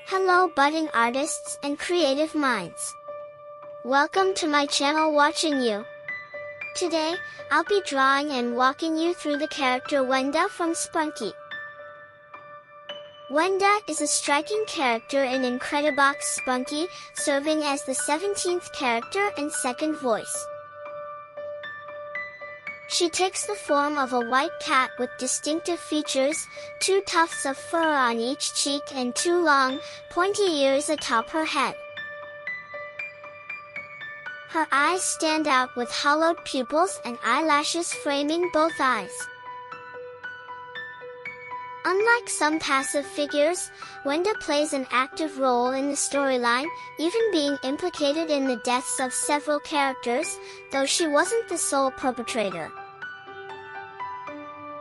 Hello budding artists and creative minds. Welcome to my channel Watching You. Today, I'll be drawing and walking you through the character Wenda from Sprunki. Wenda is a striking character in Incredibox Speunki, serving as the 17th character and second voice. She takes the form of a white cat with distinctive features, 2 tufts of fur on each cheek and 2 long, pointy ears atop her head. Her eyes stand out with hollowed pupils and eyelashes framing both eyes. Unlike some passive figures, Wenda plays an active role in the storyline, even being implicated in the deaths of several characters, though she wasn't the sole perpetrator.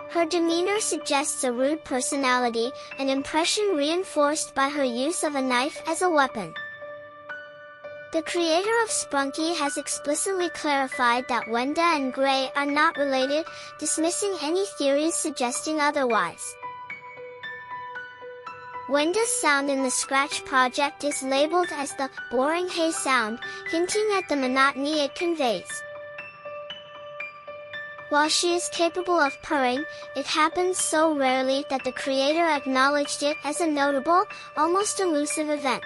Her demeanor suggests a rude personality, an impression reinforced by her use of a knife as a weapon. The creator of Sprunki has explicitly clarified that Wenda and Gray are not related, dismissing any theories suggesting otherwise. Wenda's sound in the Scratch project is labeled as the boring hay sound, hinting at the monotony it conveys. While she is capable of purring, it happens so rarely that the creator acknowledged it as a notable, almost elusive event.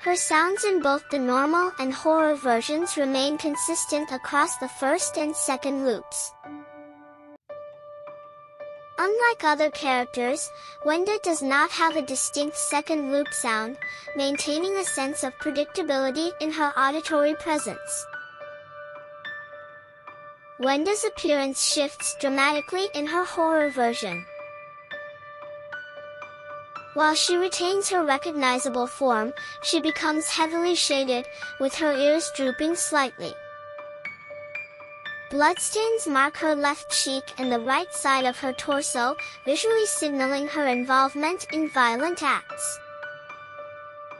Her sounds in both the normal and horror versions remain consistent across the first and second loops. Unlike other characters, Wenda does not have a distinct second loop sound, maintaining a sense of predictability in her auditory presence. Wenda's appearance shifts dramatically in her horror version. While she retains her recognizable form, she becomes heavily shaded, with her ears drooping slightly. Bloodstains mark her left cheek and the right side of her torso, visually signaling her involvement in violent acts.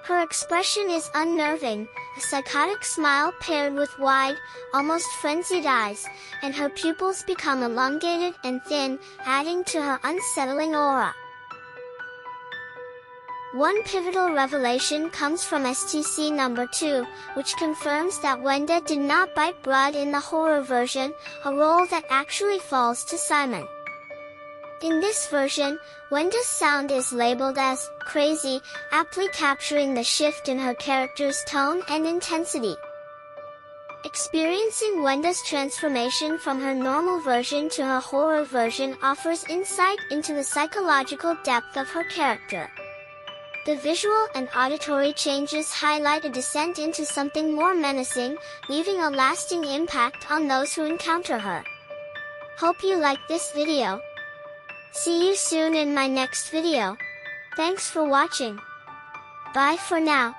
Her expression is unnerving, a psychotic smile paired with wide, almost frenzied eyes, and her pupils become elongated and thin, adding to her unsettling aura. One pivotal revelation comes from STC number 2, which confirms that Wenda did not bite blood in the horror version, a role that actually falls to Simon. In this version, Wenda's sound is labeled as crazy, aptly capturing the shift in her character's tone and intensity. Experiencing Wenda's transformation from her normal version to her horror version offers insight into the psychological depth of her character. The visual and auditory changes highlight a descent into something more menacing, leaving a lasting impact on those who encounter her. Hope you liked this video. See you soon in my next video. Thanks for watching. Bye for now.